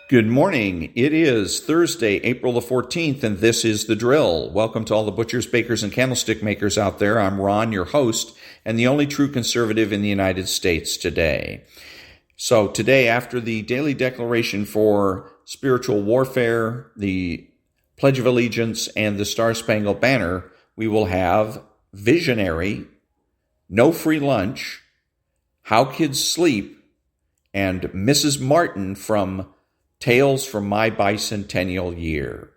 Good morning. It is Thursday, April the 14th, and this is The Drill. Welcome to all the butchers, bakers, and candlestick makers out there. I'm Ron, your host, and the only true conservative in the United States today. So today, after the daily declaration for spiritual warfare, the Pledge of Allegiance, and the Star-Spangled Banner, we will have Visionary, No Free Lunch, How Kids Sleep, and Mrs. Martin from Tales from My Bicentennial Year.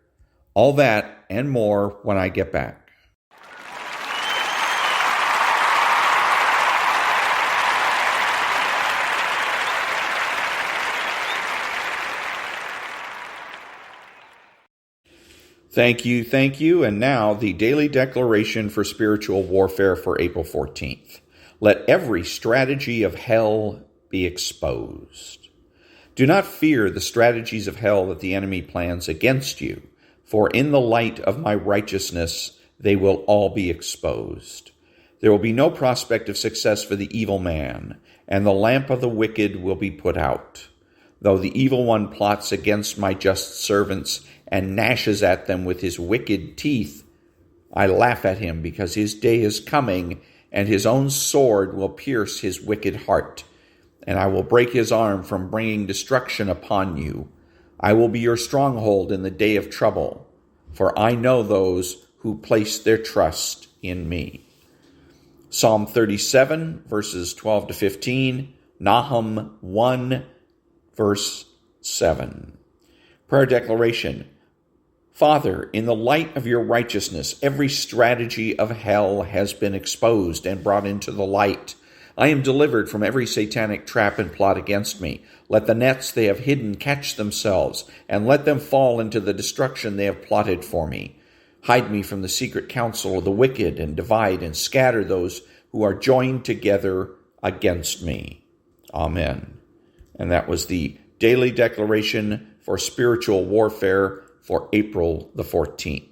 All that and more when I get back. Thank you. And now the daily declaration for spiritual warfare for April 14th. Let every strategy of hell be exposed. Do not fear the strategies of hell that the enemy plans against you, for in the light of my righteousness they will all be exposed. There will be no prospect of success for the evil man, and the lamp of the wicked will be put out. Though the evil one plots against my just servants and gnashes at them with his wicked teeth, I laugh at him because his day is coming, and his own sword will pierce his wicked heart. And I will break his arm from bringing destruction upon you. I will be your stronghold in the day of trouble, for I know those who place their trust in me. Psalm 37, verses 12 to 15, Nahum 1, verse 7. Prayer declaration. Father, in the light of your righteousness, every strategy of hell has been exposed and brought into the light. I am delivered from every satanic trap and plot against me. Let the nets they have hidden catch themselves, and let them fall into the destruction they have plotted for me. Hide me from the secret counsel of the wicked, and divide and scatter those who are joined together against me. Amen. And that was the daily declaration for spiritual warfare for April the 14th.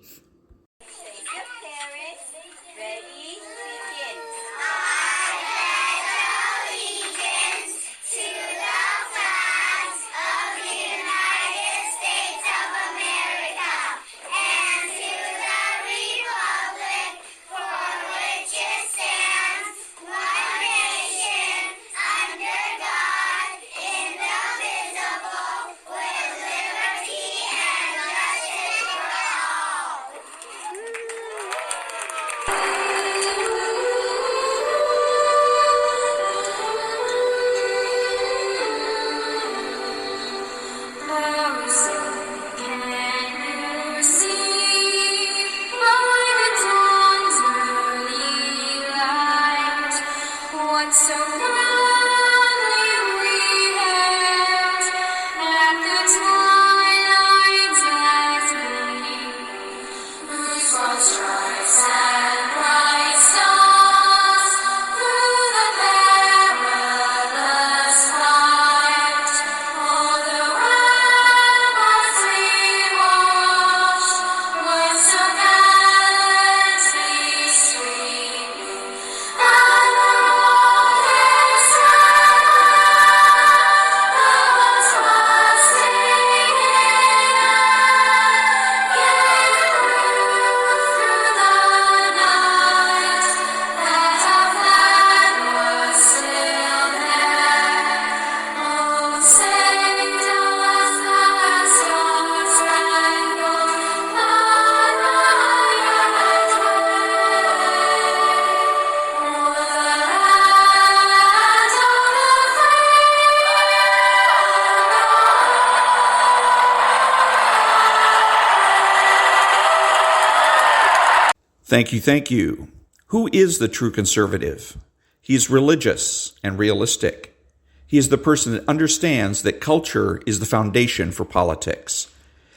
Thank you. Who is the true conservative? He is religious and realistic. He is the person that understands that culture is the foundation for politics.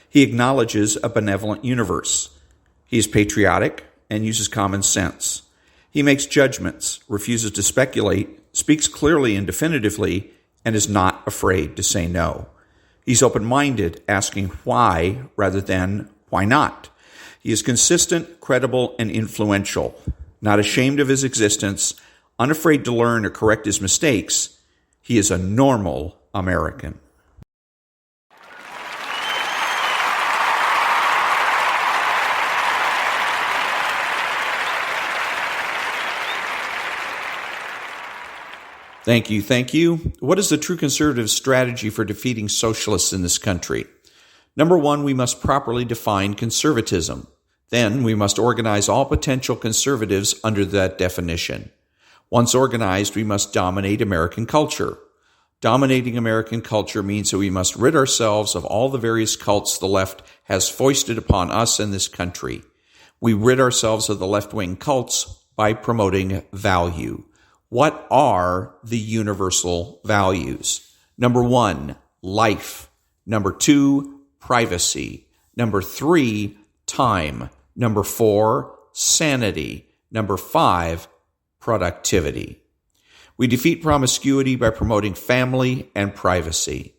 He acknowledges a benevolent universe. He is patriotic and uses common sense. He makes judgments, refuses to speculate, speaks clearly and definitively, and is not afraid to say no. He's open-minded, asking why rather than why not. He is consistent, credible, and influential, not ashamed of his existence, unafraid to learn or correct his mistakes. He is a normal American. Thank you. Thank you. What is the true conservative strategy for defeating socialists in this country? Number one, we must properly define conservatism. Then we must organize all potential conservatives under that definition. Once organized, we must dominate American culture. Dominating American culture means that we must rid ourselves of all the various cults the left has foisted upon us in this country. We rid ourselves of the left-wing cults by promoting value. What are the universal values? Number one, life. Number two, privacy. Number three, time. Number four, sanity. Number five, productivity. We defeat promiscuity by promoting family and privacy.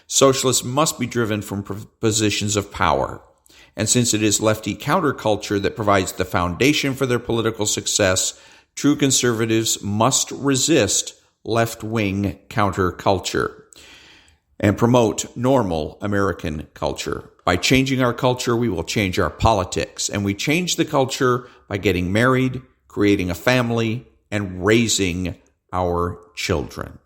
Socialists must be driven from positions of power. And since it is lefty counterculture that provides the foundation for their political success, true conservatives must resist left-wing counterculture and promote normal American culture. By changing our culture, we will change our politics. And we change the culture by getting married, creating a family, and raising our children.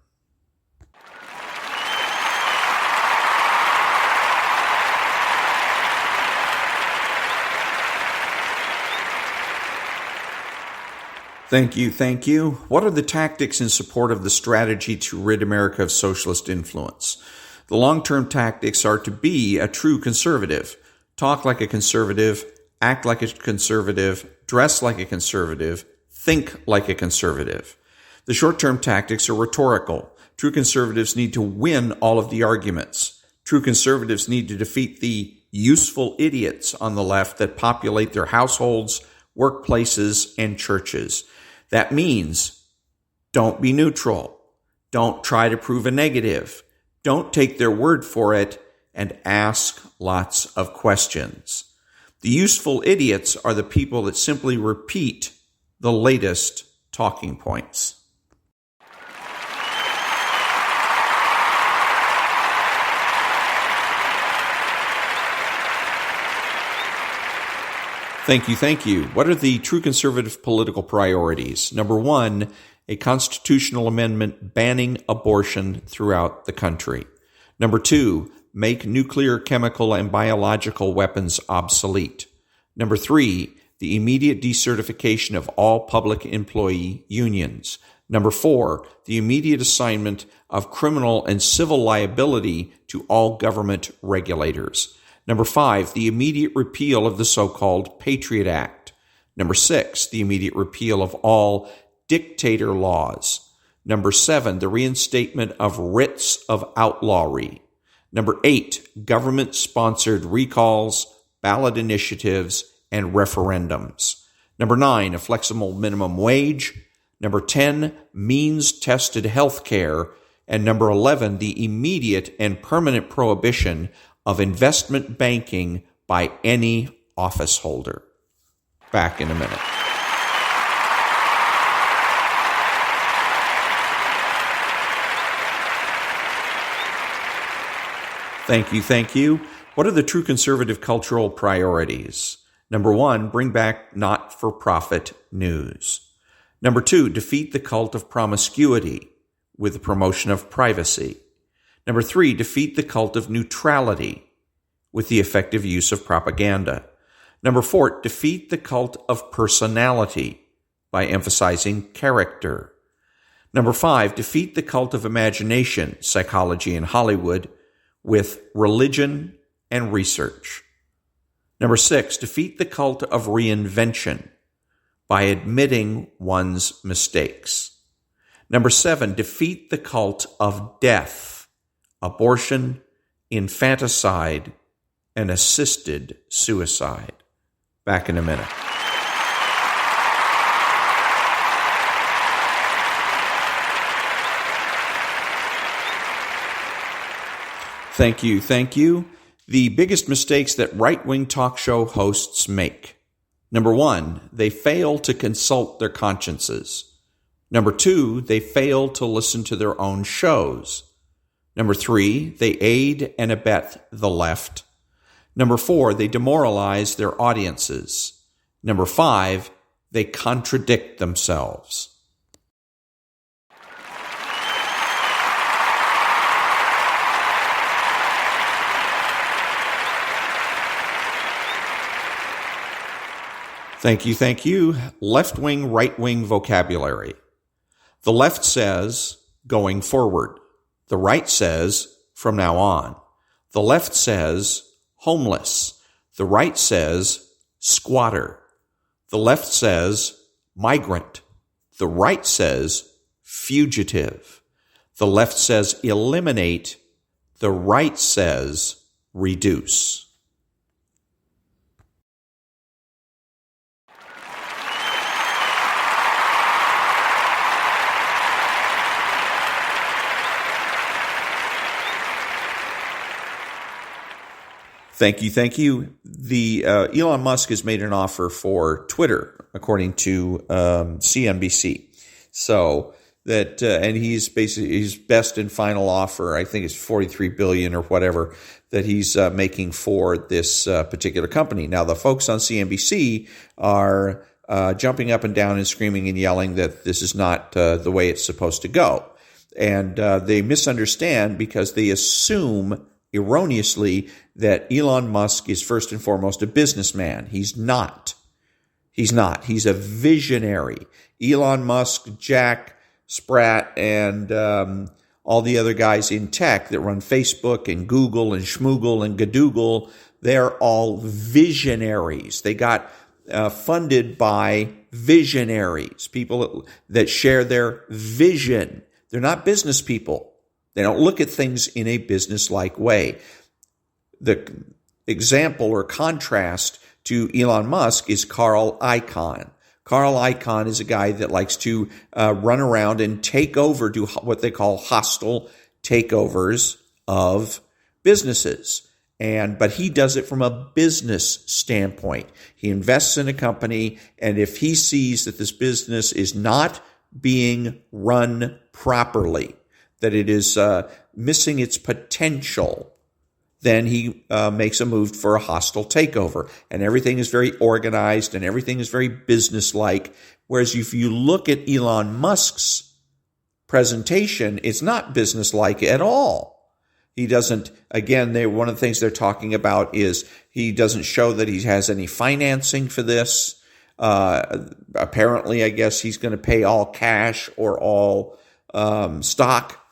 Thank you. Thank you. What are the tactics in support of the strategy to rid America of socialist influence? The long-term tactics are to be a true conservative, talk like a conservative, act like a conservative, dress like a conservative, think like a conservative. The short-term tactics are rhetorical. True conservatives need to win all of the arguments. True conservatives need to defeat the useful idiots on the left that populate their households, workplaces, and churches. That means don't be neutral. Don't try to prove a negative. Don't take their word for it, and ask lots of questions. The useful idiots are the people that simply repeat the latest talking points. Thank you. Thank you. What are the true conservative political priorities? Number one, a constitutional amendment banning abortion throughout the country. Number two, make nuclear, chemical, and biological weapons obsolete. Number three, the immediate decertification of all public employee unions. Number four, the immediate assignment of criminal and civil liability to all government regulators. Number five, the immediate repeal of the so-called Patriot Act. Number six, the immediate repeal of all dictator laws. Number seven, the reinstatement of writs of outlawry. Number eight, government-sponsored recalls, ballot initiatives, and referendums. Number nine, a flexible minimum wage. Number 10, means-tested health care. And number 11, the immediate and permanent prohibition of investment banking by any office holder. Back in a minute. Thank you. Thank you. What are the true conservative cultural priorities? Number one, bring back not-for-profit news. Number two, defeat the cult of promiscuity with the promotion of privacy. Number three, defeat the cult of neutrality with the effective use of propaganda. Number four, defeat the cult of personality by emphasizing character. Number five, defeat the cult of imagination, psychology, and Hollywood with religion and research. Number six, defeat the cult of reinvention by admitting one's mistakes. Number seven, defeat the cult of death, abortion, infanticide, and assisted suicide. Back in a minute. Thank you. Thank you. The biggest mistakes that right-wing talk show hosts make. Number one, they fail to consult their consciences. Number two, they fail to listen to their own shows. Number three, they aid and abet the left. Number four, they demoralize their audiences. Number five, they contradict themselves. Thank you, thank you. Left-wing, right-wing vocabulary. The left says, going forward. The right says, from now on. The left says, homeless. The right says, squatter. The left says, migrant. The right says, fugitive. The left says, eliminate. The right says, reduce. Thank you, thank you. The Elon Musk has made an offer for Twitter, according to CNBC. So that and he's basically his best and final offer, I think, is $43 billion or whatever that he's making for this particular company. Now, the folks on CNBC are jumping up and down and screaming and yelling that this is not the way it's supposed to go, and they misunderstand because they assume erroneously that Elon Musk is first and foremost a businessman. He's not. He's not. He's a visionary. Elon Musk, Jack Sprat, and all the other guys in tech that run Facebook and Google and Schmoogle and Gadoogle, they're all visionaries. They got funded by visionaries, people that share their vision. They're not business people. They don't look at things in a business-like way. The example or contrast to Elon Musk is Carl Icahn. Carl Icahn is a guy that likes to run around and take over, do what they call hostile takeovers of businesses. But he does it from a business standpoint. He invests in a company, and if he sees that this business is not being run properly, that it is missing its potential, then he makes a move for a hostile takeover. And everything is very organized and everything is very businesslike. Whereas if you look at Elon Musk's presentation, it's not businesslike at all. He doesn't, again, one of the things they're talking about is he doesn't show that he has any financing for this. Apparently, I guess he's going to pay all cash or all stock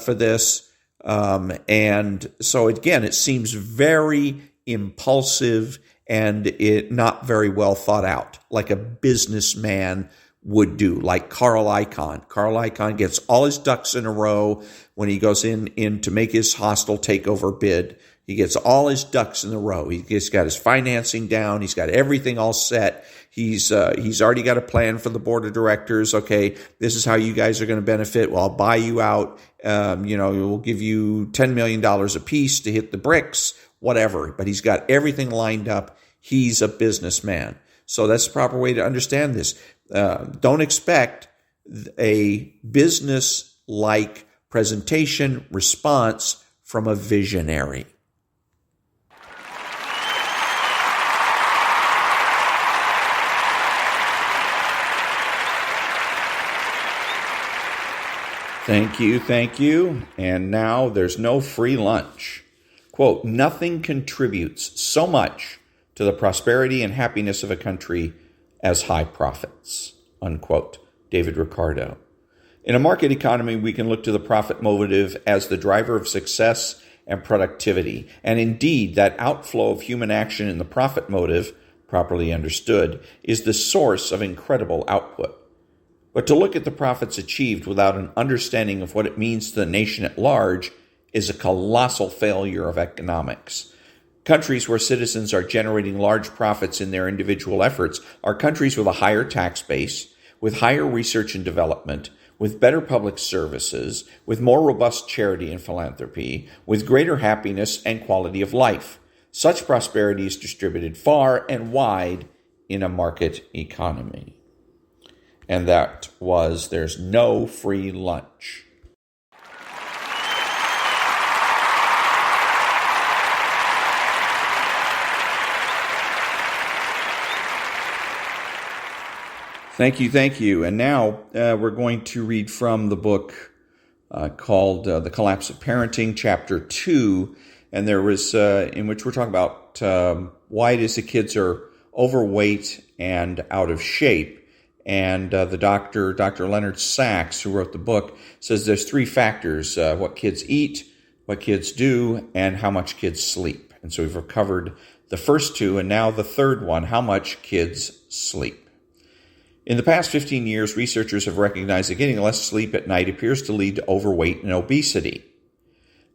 for this. And so again, it seems very impulsive and it not very well thought out, like a businessman would do, like Carl Icahn. Carl Icahn gets all his ducks in a row when he goes in to make his hostile takeover bid. He gets all his ducks in a row. He's got his financing down. He's got everything all set. He's already got a plan for the board of directors. Okay, this is how you guys are going to benefit. Well, I'll buy you out. We'll give you $10 million a piece to hit the bricks, whatever. But he's got everything lined up. He's a businessman. So that's the proper way to understand this. Don't expect a business-like presentation response from a visionary. Thank you, thank you. And now there's no free lunch. Quote, nothing contributes so much to the prosperity and happiness of a country as high profits, unquote. David Ricardo. In a market economy, we can look to the profit motive as the driver of success and productivity. And indeed, that outflow of human action in the profit motive, properly understood, is the source of incredible output. But to look at the profits achieved without an understanding of what it means to the nation at large is a colossal failure of economics. Countries where citizens are generating large profits in their individual efforts are countries with a higher tax base, with higher research and development, with better public services, with more robust charity and philanthropy, with greater happiness and quality of life. Such prosperity is distributed far and wide in a market economy. And that was There's No Free Lunch. Thank you, thank you. And now we're going to read from the book called The Collapse of Parenting, Chapter 2. And there was, in which we're talking about why it is the kids are overweight and out of shape. And the Dr. Leonard Sachs, who wrote the book, says there's three factors: what kids eat, what kids do, and how much kids sleep. And so we've covered the first two, and now the third one: how much kids sleep. In the past 15 years, researchers have recognized that getting less sleep at night appears to lead to overweight and obesity.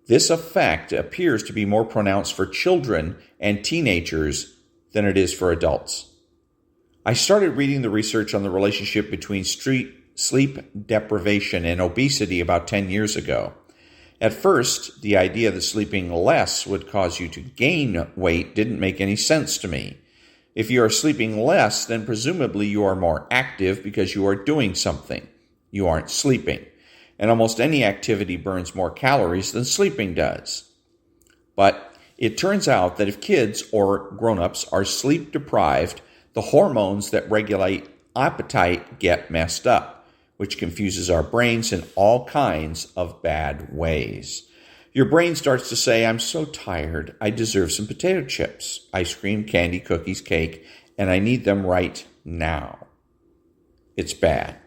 This effect appears to be more pronounced for children and teenagers than it is for adults. I started reading the research on the relationship between sleep deprivation and obesity about 10 years ago. At first, the idea that sleeping less would cause you to gain weight didn't make any sense to me. If you are sleeping less, then presumably you are more active because you are doing something. You aren't sleeping. And almost any activity burns more calories than sleeping does. But it turns out that if kids or grown-ups are sleep deprived, the hormones that regulate appetite get messed up, which confuses our brains in all kinds of bad ways. Your brain starts to say, I'm so tired, I deserve some potato chips, ice cream, candy, cookies, cake, and I need them right now. It's bad.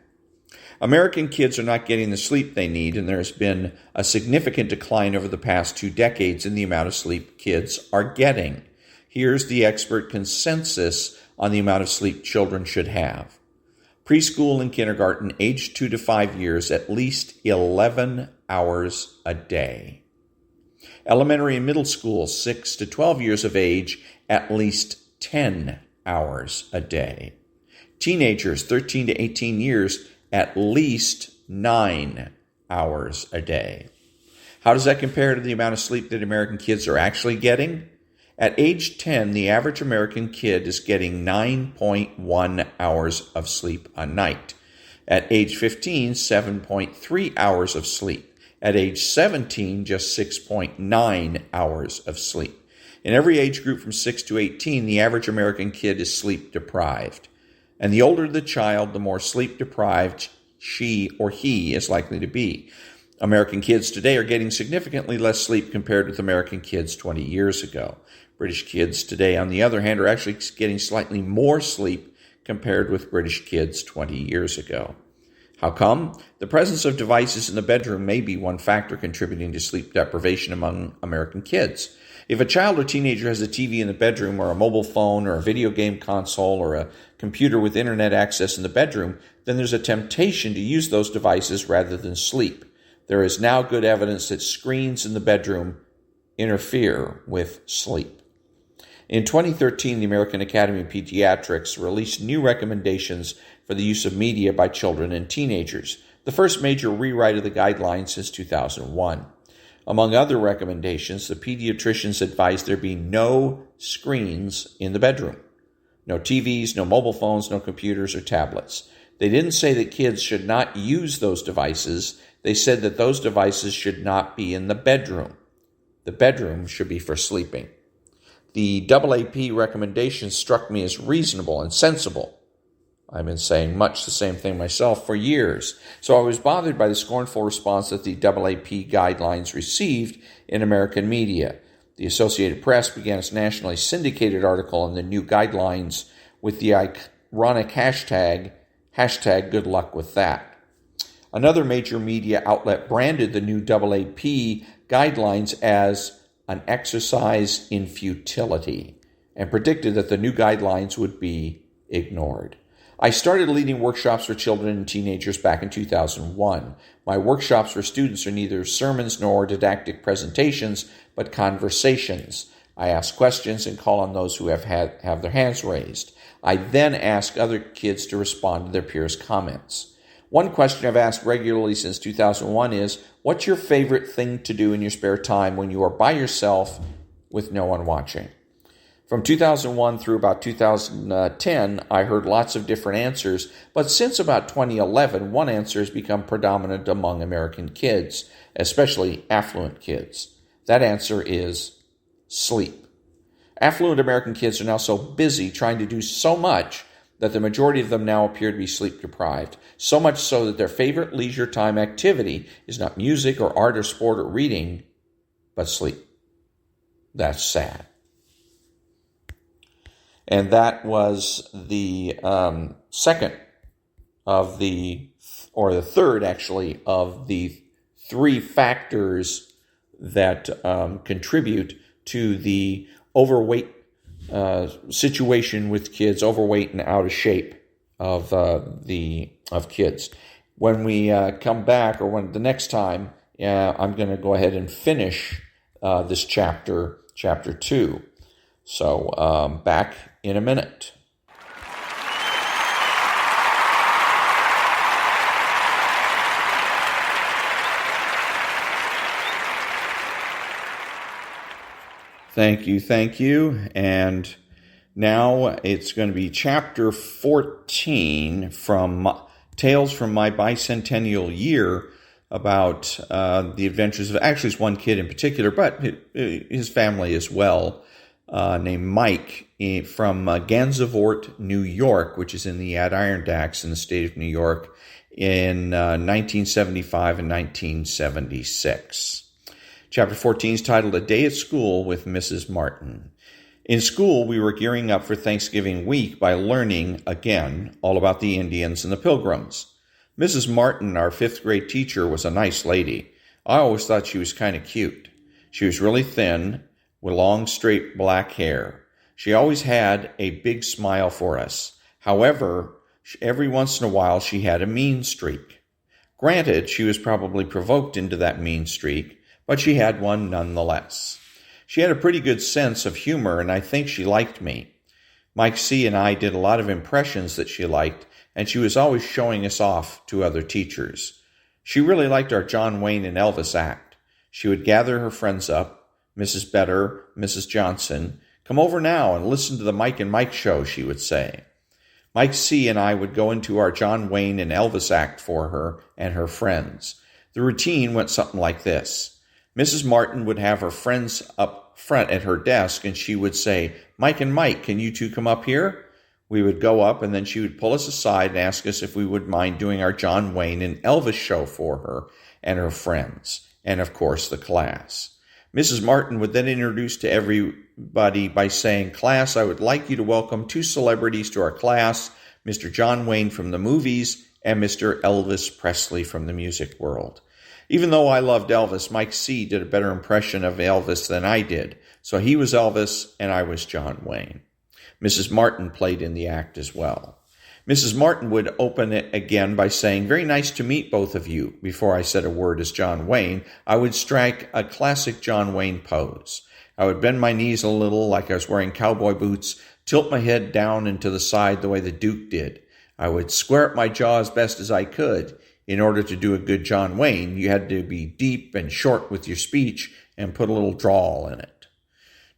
American kids are not getting the sleep they need, and there has been a significant decline over the past 2 decades in the amount of sleep kids are getting. Here's the expert consensus on the amount of sleep children should have. Preschool and kindergarten, aged 2 to 5 years, at least 11 hours a day. Elementary and middle school, 6 to 12 years of age, at least 10 hours a day. Teenagers, 13 to 18 years, at least 9 hours a day. How does that compare to the amount of sleep that American kids are actually getting? At age 10, the average American kid is getting 9.1 hours of sleep a night. At age 15, 7.3 hours of sleep. At age 17, just 6.9 hours of sleep. In every age group from 6 to 18, the average American kid is sleep deprived. And the older the child, the more sleep deprived she or he is likely to be. American kids today are getting significantly less sleep compared with American kids 20 years ago. British kids today, on the other hand, are actually getting slightly more sleep compared with British kids 20 years ago. How come? The presence of devices in the bedroom may be one factor contributing to sleep deprivation among American kids. If a child or teenager has a TV in the bedroom, or a mobile phone, or a video game console, or a computer with internet access in the bedroom, then there's a temptation to use those devices rather than sleep. There is now good evidence that screens in the bedroom interfere with sleep. In 2013, the American Academy of Pediatrics released new recommendations for the use of media by children and teenagers, the first major rewrite of the guidelines since 2001. Among other recommendations, the pediatricians advised there be no screens in the bedroom. No TVs, no mobile phones, no computers or tablets. They didn't say that kids should not use those devices. They said that those devices should not be in the bedroom. The bedroom should be for sleeping. The AAP recommendation struck me as reasonable and sensible. I've been saying much the same thing myself for years. So I was bothered by the scornful response that the AAP guidelines received in American media. The Associated Press began its nationally syndicated article on the new guidelines with the ironic hashtag good luck with that. Another major media outlet branded the new AAP guidelines as an exercise in futility and predicted that the new guidelines would be ignored. I started leading workshops for children and teenagers back in 2001. My workshops for students are neither sermons nor didactic presentations, but conversations. I ask questions and call on those who have their hands raised. I then ask other kids to respond to their peers' comments. One question I've asked regularly since 2001 is, what's your favorite thing to do in your spare time when you are by yourself with no one watching? From 2001 through about 2010, I heard lots of different answers, but since about 2011, one answer has become predominant among American kids, especially affluent kids. That answer is sleep. Affluent American kids are now so busy trying to do so much that the majority of them now appear to be sleep deprived, so much so that their favorite leisure time activity is not music or art or sport or reading, but sleep. That's sad. And that was the second of the, or the third actually, of the three factors that contribute to the overweight situation with kids, overweight and out of shape of kids. When we come back, or when the next time, I'm going to go ahead and finish this chapter 2. So back in a minute. Thank you. And now it's going to be chapter 14 from Tales from My Bicentennial Year, about the adventures of, actually it's one kid in particular, but his family as well, named Mike from Gansevoort, New York, which is in the Adirondacks in the state of New York, in 1975 and 1976. Chapter 14 is titled A Day at School with Mrs. Martin. In school, we were gearing up for Thanksgiving week by learning, again, all about the Indians and the Pilgrims. Mrs. Martin, our 5th grade teacher, was a nice lady. I always thought she was kind of cute. She was really thin, with long, straight black hair. She always had a big smile for us. However, every once in a while she had a mean streak. Granted, she was probably provoked into that mean streak, but she had one nonetheless. She had a pretty good sense of humor, and I think she liked me. Mike C. and I did a lot of impressions that she liked, and she was always showing us off to other teachers. She really liked our John Wayne and Elvis act. She would gather her friends up, Mrs. Better, Mrs. Johnson. Come over now and listen to the Mike and Mike show, she would say. Mike C. and I would go into our John Wayne and Elvis act for her and her friends. The routine went something like this. Mrs. Martin would have her friends up front at her desk, and she would say, Mike and Mike, can you two come up here? We would go up, and then she would pull us aside and ask us if we would mind doing our John Wayne and Elvis show for her and her friends, and of course the class. Mrs. Martin would then introduce to everybody by saying, Class, I would like you to welcome 2 celebrities to our class, Mr. John Wayne from the movies and Mr. Elvis Presley from the music world. Even though I loved Elvis, Mike C. did a better impression of Elvis than I did, so he was Elvis and I was John Wayne. Mrs. Martin played in the act as well. Mrs. Martin would open it again by saying, Very nice to meet both of you. Before I said a word as John Wayne, I would strike a classic John Wayne pose. I would bend my knees a little like I was wearing cowboy boots, tilt my head down and to the side the way the Duke did. I would square up my jaw as best as I could. In order to do a good John Wayne, you had to be deep and short with your speech and put a little drawl in it.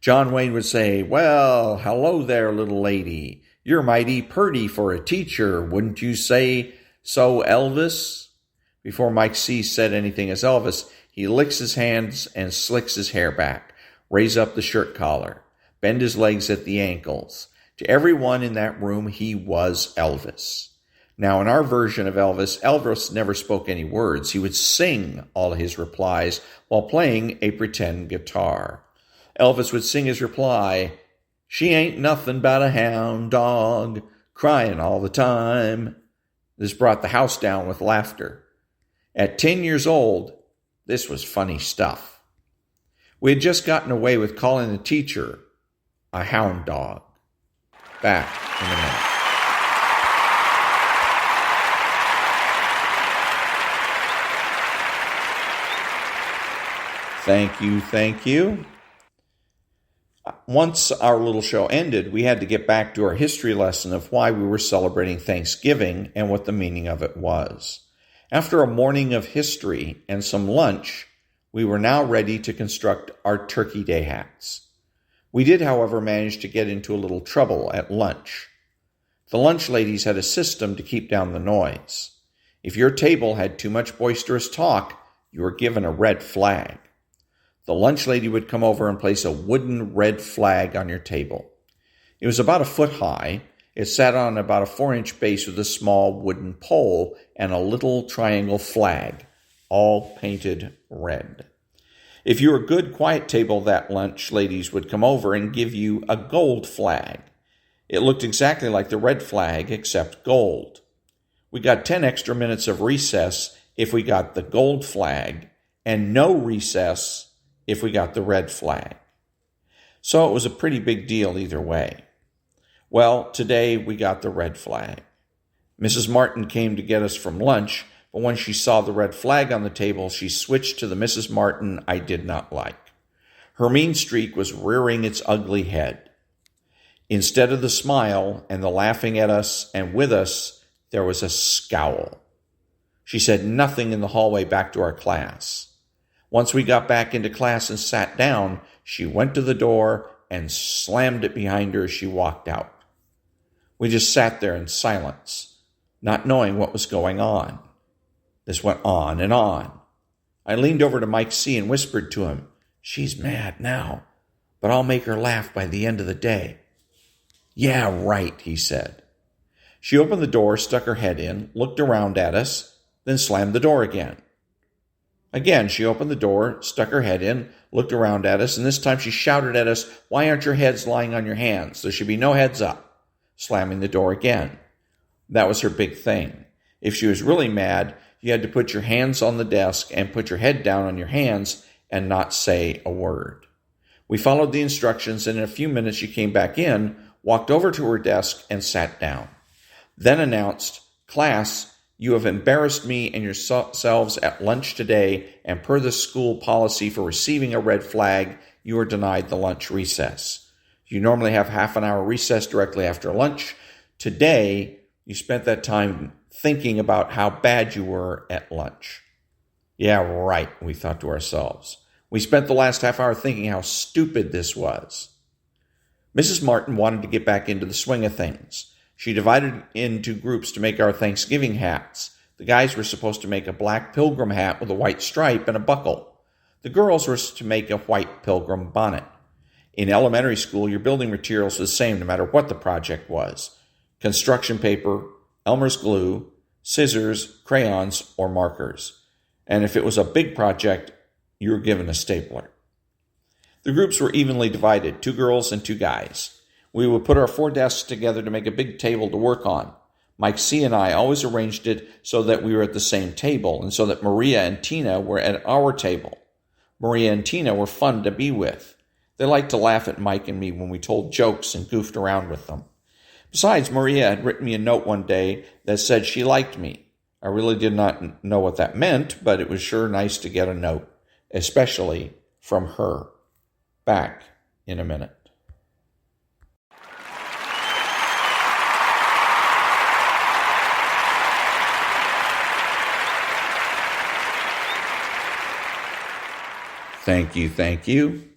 John Wayne would say, Well, hello there, little lady. You're mighty purty for a teacher, wouldn't you say so, Elvis? Before Mike C. said anything as Elvis, he licks his hands and slicks his hair back, raise up the shirt collar, bend his legs at the ankles. To everyone in that room, he was Elvis. Now, in our version of Elvis, Elvis never spoke any words. He would sing all his replies while playing a pretend guitar. Elvis would sing his reply, She ain't nothing but a hound dog, crying all the time. This brought the house down with laughter. At 10 years old, this was funny stuff. We had just gotten away with calling the teacher a hound dog. Back in a minute. Thank you. Once our little show ended, we had to get back to our history lesson of why we were celebrating Thanksgiving and what the meaning of it was. After a morning of history and some lunch, we were now ready to construct our Turkey Day hats. We did, however, manage to get into a little trouble at lunch. The lunch ladies had a system to keep down the noise. If your table had too much boisterous talk, you were given a red flag. The lunch lady would come over and place a wooden red flag on your table. It was about 1 foot high. It sat on about a 4-inch base with a small wooden pole and a little triangle flag, all painted red. If you were a good, quiet table, that lunch ladies would come over and give you a gold flag. It looked exactly like the red flag, except gold. We got 10 extra minutes of recess if we got the gold flag, and no recess if we got the red flag. So it was a pretty big deal either way. Well, today we got the red flag. Mrs. Martin came to get us from lunch, but when she saw the red flag on the table, she switched to the Mrs. Martin I did not like. Her mean streak was rearing its ugly head. Instead of the smile and the laughing at us and with us, there was a scowl. She said nothing in the hallway back to our class. Once we got back into class and sat down, she went to the door and slammed it behind her as she walked out. We just sat there in silence, not knowing what was going on. This went on and on. I leaned over to Mike C. and whispered to him, "She's mad now, but I'll make her laugh by the end of the day." "Yeah, right," he said. She opened the door, stuck her head in, looked around at us, then slammed the door again. Again, she opened the door, stuck her head in, looked around at us, and this time she shouted at us, "Why aren't your heads lying on your hands? There should be no heads up," slamming the door again. That was her big thing. If she was really mad, you had to put your hands on the desk and put your head down on your hands and not say a word. We followed the instructions, and in a few minutes she came back in, walked over to her desk, and sat down. Then announced, "Class, you have embarrassed me and yourselves at lunch today, and per the school policy for receiving a red flag, you are denied the lunch recess. You normally have half an hour recess directly after lunch. Today, you spent that time thinking about how bad you were at lunch." Yeah, right, we thought to ourselves. We spent the last half hour thinking how stupid this was. Mrs. Martin wanted to get back into the swing of things. She divided into groups to make our Thanksgiving hats. The guys were supposed to make a black pilgrim hat with a white stripe and a buckle. The girls were to make a white pilgrim bonnet. In elementary school, your building materials were the same no matter what the project was. Construction paper, Elmer's glue, scissors, crayons, or markers. And if it was a big project, you were given a stapler. The groups were evenly divided, 2 girls and 2 guys. We would put our 4 desks together to make a big table to work on. Mike C. and I always arranged it so that we were at the same table and so that Maria and Tina were at our table. Maria and Tina were fun to be with. They liked to laugh at Mike and me when we told jokes and goofed around with them. Besides, Maria had written me a note one day that said she liked me. I really did not know what that meant, but it was sure nice to get a note, especially from her. Back in a minute. Thank you.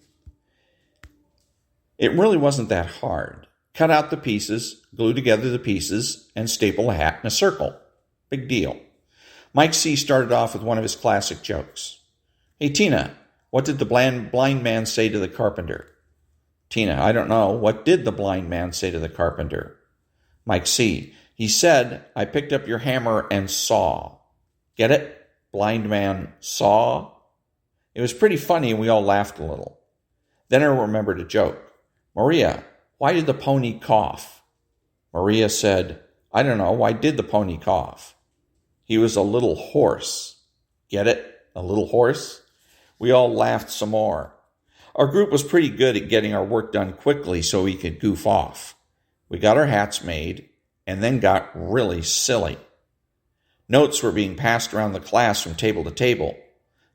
It really wasn't that hard. Cut out the pieces, glue together the pieces, and staple a hat in a circle. Big deal. Mike C. started off with one of his classic jokes. "Hey, Tina, what did the blind man say to the carpenter?" Tina, "I don't know. What did the blind man say to the carpenter?" Mike C. "He said, I picked up your hammer and saw." Get it? Blind man saw? It was pretty funny and we all laughed a little. Then I remembered a joke. "Maria, why did the pony cough?" Maria said, "I don't know. Why did the pony cough?" "He was a little hoarse." Get it? A little horse? We all laughed some more. Our group was pretty good at getting our work done quickly so we could goof off. We got our hats made and then got really silly. Notes were being passed around the class from table to table.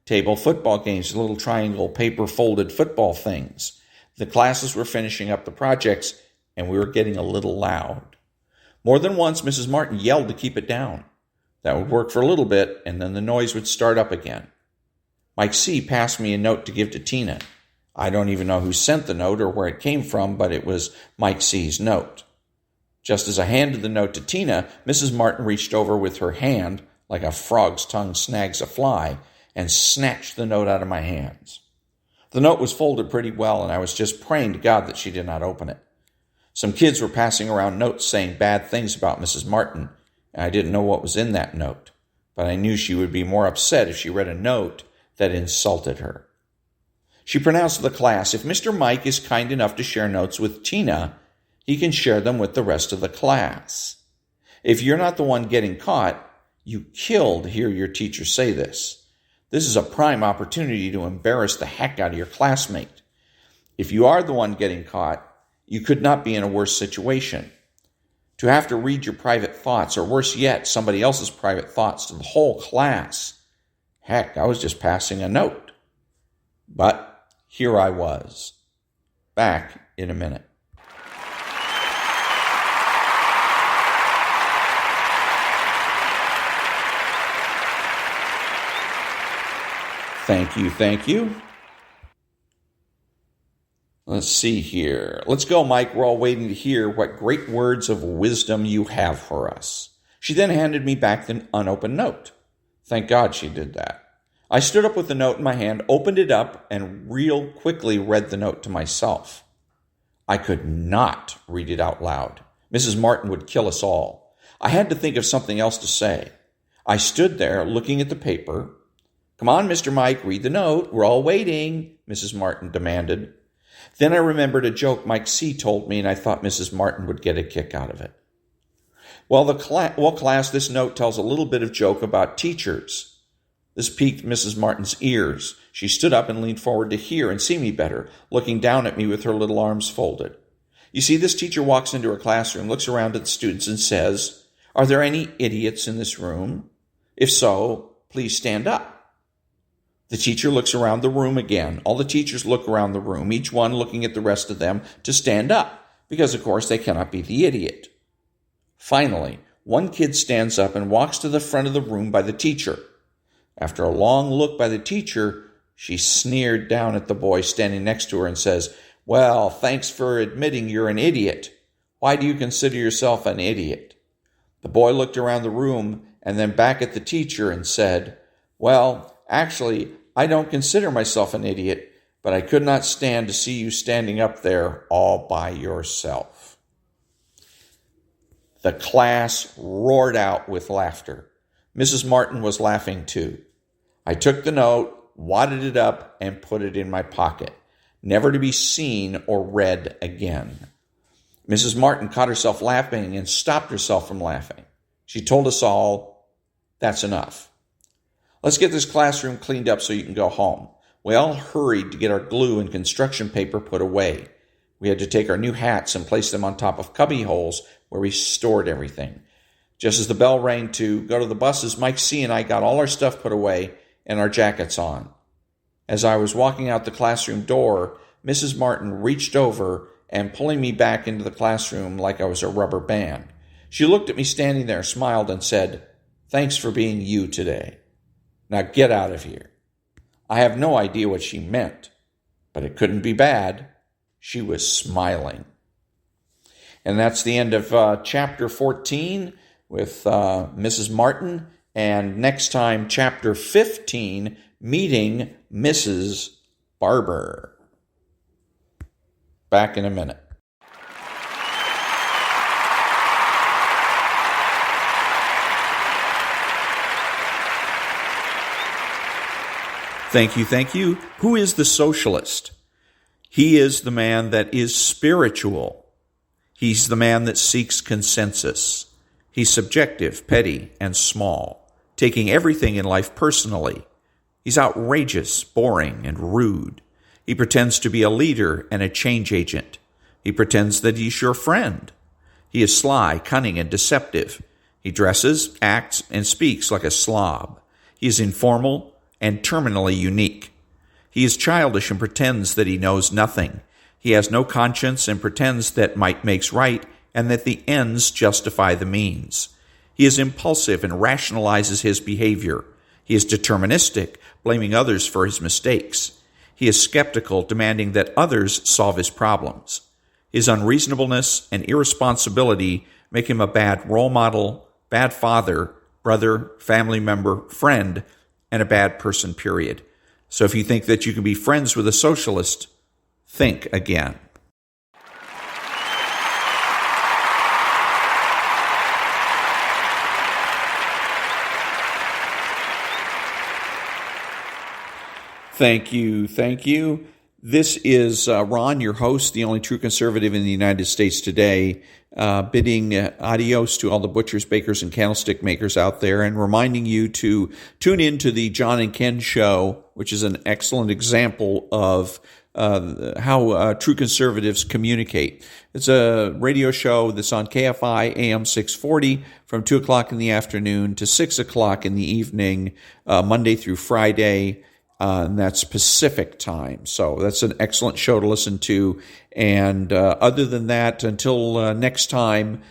Table football games, little triangle paper folded football things. The classes were finishing up the projects and we were getting a little loud. More than once, Mrs. Martin yelled to keep it down. That would work for a little bit and then the noise would start up again. Mike C. passed me a note to give to Tina. I don't even know who sent the note or where it came from, but it was Mike C.'s note. Just as I handed the note to Tina, Mrs. Martin reached over with her hand, like a frog's tongue snags a fly, and snatched the note out of my hands. The note was folded pretty well, and I was just praying to God that she did not open it. Some kids were passing around notes saying bad things about Mrs. Martin, and I didn't know what was in that note, but I knew she would be more upset if she read a note that insulted her. She pronounced to the class, "If Mr. Mike is kind enough to share notes with Tina, he can share them with the rest of the class. If you're not the one getting caught, you killed to hear your teacher say this. This is a prime opportunity to embarrass the heck out of your classmate. If you are the one getting caught, you could not be in a worse situation. To have to read your private thoughts, or worse yet, somebody else's private thoughts to the whole class. Heck, I was just passing a note. But here I was. Back in a minute. Thank you. Let's see here. Let's go, Mike. We're all waiting to hear what great words of wisdom you have for us. She then handed me back the unopened note. Thank God she did that. I stood up with the note in my hand, opened it up, and real quickly read the note to myself. I could not read it out loud. Mrs. Martin would kill us all. I had to think of something else to say. I stood there looking at the paper. Come on, Mr. Mike, read the note. We're all waiting, Mrs. Martin demanded. Then I remembered a joke Mike C. told me, and I thought Mrs. Martin would get a kick out of it. Well, class, this note tells a little bit of joke about teachers. This piqued Mrs. Martin's ears. She stood up and leaned forward to hear and see me better, looking down at me with her little arms folded. You see, this teacher walks into her classroom, looks around at the students, and says, "Are there any idiots in this room? If so, please stand up." The teacher looks around the room again. All the teachers look around the room, each one looking at the rest of them to stand up, because, of course, they cannot be the idiot. Finally, one kid stands up and walks to the front of the room by the teacher. After a long look by the teacher, she sneered down at the boy standing next to her and says, "Well, thanks for admitting you're an idiot. Why do you consider yourself an idiot?" The boy looked around the room and then back at the teacher and said, "Well, actually, I don't consider myself an idiot, but I could not stand to see you standing up there all by yourself." The class roared out with laughter. Mrs. Martin was laughing too. I took the note, wadded it up, and put it in my pocket, never to be seen or read again. Mrs. Martin caught herself laughing and stopped herself from laughing. She told us all, "That's enough. Let's get this classroom cleaned up so you can go home." We all hurried to get our glue and construction paper put away. We had to take our new hats and place them on top of cubby holes where we stored everything. Just as the bell rang to go to the buses, Mike C. and I got all our stuff put away and our jackets on. As I was walking out the classroom door, Mrs. Martin reached over and pulling me back into the classroom like I was a rubber band. She looked at me standing there, smiled, and said, "Thanks for being you today. Now get out of here." I have no idea what she meant, but it couldn't be bad. She was smiling. And that's the end of chapter 14 with Mrs. Martin. And next time, chapter 15, meeting Mrs. Barber. Back in a minute. Thank you. Who is the socialist? He is the man that is spiritual. He's the man that seeks consensus. He's subjective, petty, and small, taking everything in life personally. He's outrageous, boring, and rude. He pretends to be a leader and a change agent. He pretends that he's your friend. He is sly, cunning, and deceptive. He dresses, acts, and speaks like a slob. He is informal and terminally unique. He is childish and pretends that he knows nothing. He has no conscience and pretends that might makes right and that the ends justify the means. He is impulsive and rationalizes his behavior. He is deterministic, blaming others for his mistakes. He is skeptical, demanding that others solve his problems. His unreasonableness and irresponsibility make him a bad role model, bad father, brother, family member, friend, and a bad person, period. So if you think that you can be friends with a socialist, think again. Thank you. This is Ron, your host, the only true conservative in the United States today, bidding adios to all the butchers, bakers, and candlestick makers out there, and reminding you to tune in to the John and Ken Show, which is an excellent example of how true conservatives communicate. It's a radio show that's on KFI AM 640 from 2 o'clock in the afternoon to 6 o'clock in the evening, Monday through Friday. And that's Pacific time. So that's an excellent show to listen to. And other than that, until next time,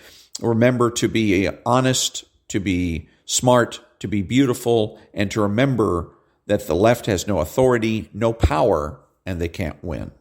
remember to be honest, to be smart, to be beautiful, and to remember that the left has no authority, no power, and they can't win.